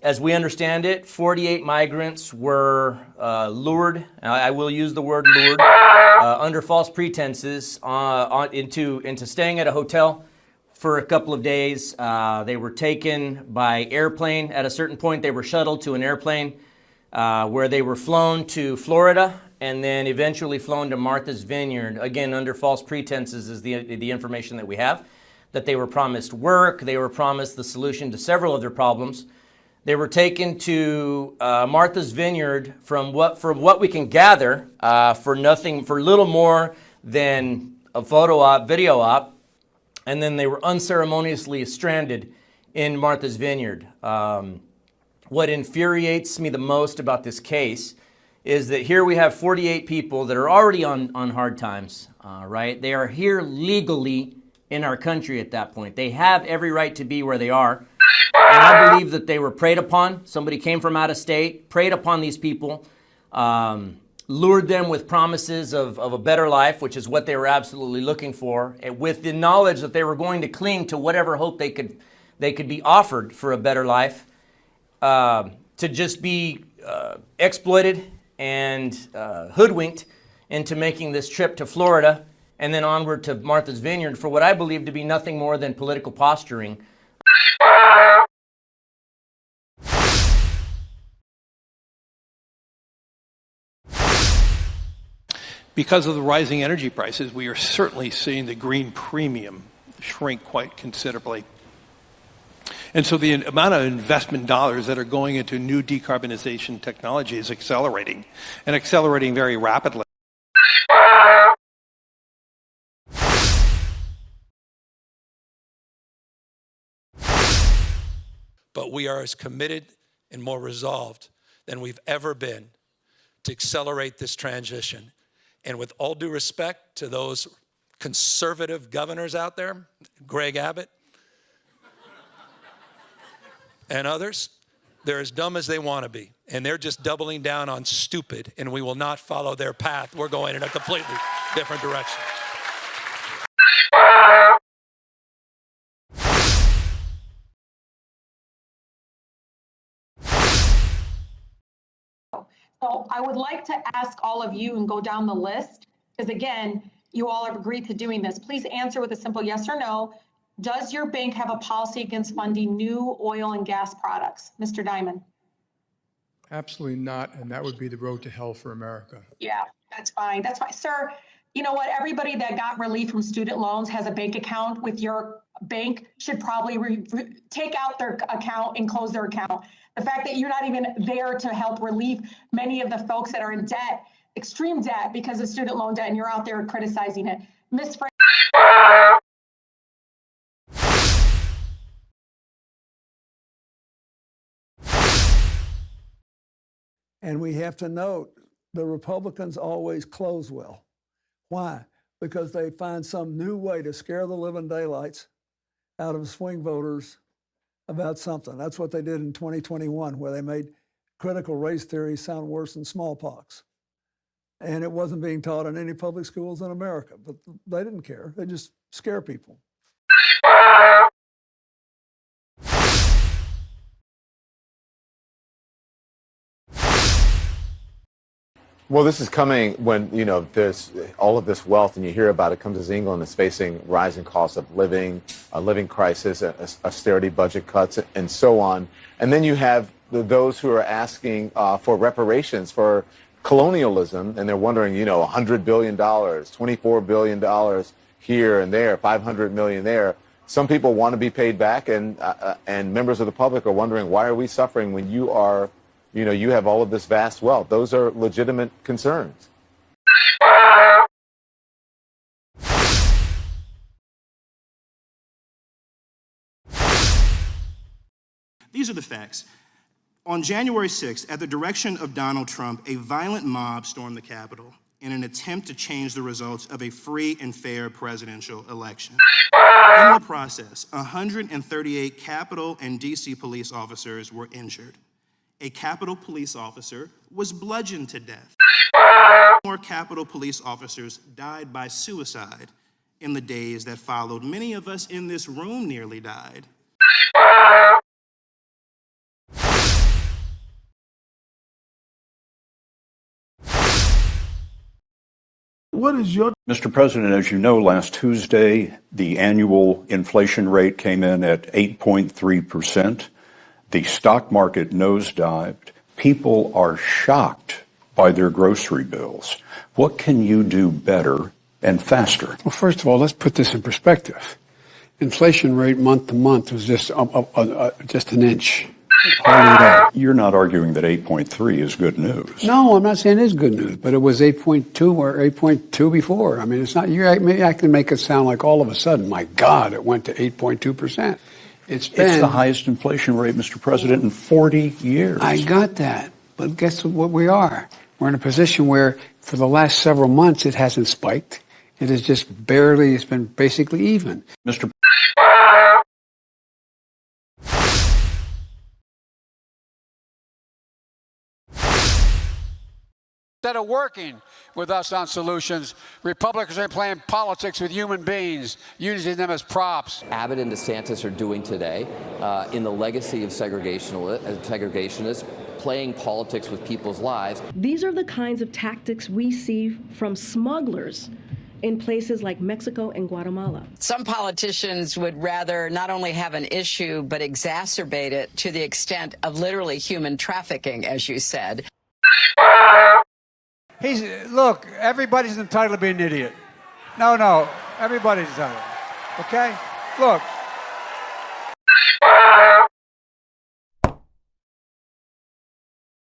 As we understand it, 48 migrants were lured, I will use the word lured, under false pretenses into staying at a hotel for a couple of days. They were taken by airplane. At a certain point, they were shuttled to an airplane where they were flown to Florida and then eventually flown to Martha's Vineyard, again, under false pretenses is the information that we have. That they were promised work, they were promised the solution to several of their problems. They were taken to Martha's Vineyard from what we can gather for little more than a photo op, video op, and then they were unceremoniously stranded in Martha's Vineyard. What infuriates me the most about this case is that here we have 48 people that are already on hard times, right? They are here legally in our country at that point. They have every right to be where they are. And I believe that they were preyed upon. Somebody came from out of state, preyed upon these people, lured them with promises of a better life, which is what they were absolutely looking for, with the knowledge that they were going to cling to whatever hope they could be offered for a better life, to just be exploited and hoodwinked into making this trip to Florida and then onward to Martha's Vineyard for what I believe to be nothing more than political posturing. Because of the rising energy prices, we are certainly seeing the green premium shrink quite considerably. And so the amount of investment dollars that are going into new decarbonization technology is accelerating, and accelerating very rapidly. But we are as committed and more resolved than we've ever been to accelerate this transition. And with all due respect to those conservative governors out there, Greg Abbott and others, they're as dumb as they want to be. And they're just doubling down on stupid, and we will not follow their path. We're going in a completely different direction. So I would like to ask all of you and go down the list, because again, you all have agreed to doing this. Please answer with a simple yes or no. Does your bank have a policy against funding new oil and gas products? Mr. Diamond. Absolutely not, and that would be the road to hell for America. Yeah, that's fine. That's fine. Sir, you know what? Everybody that got relief from student loans has a bank account with your bank should probably take out their account and close their account. The fact that you're not even there to help relieve many of the folks that are in debt, extreme debt because of student loan debt, and you're out there criticizing it. Ms. And we have to note, the Republicans always close well. Why? Because they find some new way to scare the living daylights out of swing voters about something. That's what they did in 2021, where they made critical race theory sound worse than smallpox. And it wasn't being taught in any public schools in America, but they didn't care. They just scare people. Well, this is coming when, you know, there's all of this wealth, and you hear about it comes as England is facing rising costs of living, a living crisis, austerity budget cuts, and so on. And then you have those who are asking for reparations for colonialism, and they're wondering, you know, $100 billion, $24 billion here and there, $500 million there. Some people want to be paid back, and members of the public are wondering, why are we suffering when you are, you know, you have all of this vast wealth? Those are legitimate concerns. These are the facts. On January 6th, at the direction of Donald Trump, a violent mob stormed the Capitol. in an attempt to change the results of a free and fair presidential election. In the process, 138 Capitol and D.C. police officers were injured. A Capitol police officer was bludgeoned to death. More Capitol police officers died by suicide in the days that followed. Many of us in this room nearly died. Mr. President, as you know, last Tuesday, the annual inflation rate came in at 8.3%. The stock market nosedived. People are shocked by their grocery bills. What can you do better and faster? Well, first of all, let's put this in perspective. Inflation rate month to month was just an inch. You're not arguing that 8.3 is good news. No, I'm not saying it is good news, but it was 8.2 or 8.2 before. I mean, it's not. Maybe I can make it sound like all of a sudden, my God, it went to 8.2%. It's the highest inflation rate, Mr. President, in 40 years. I got that, but guess what we are? We're in a position where, for the last several months, it hasn't spiked. It has just barely. It's been basically even. Mr. Instead of working with us on solutions, Republicans are playing politics with human beings, using them as props. Abbott and DeSantis are doing today in the legacy of segregationists, playing politics with people's lives. These are the kinds of tactics we see from smugglers in places like Mexico and Guatemala. Some politicians would rather not only have an issue, but exacerbate it to the extent of literally human trafficking, as you said. Look, everybody's entitled to be an idiot. No, everybody's entitled. Okay? Look,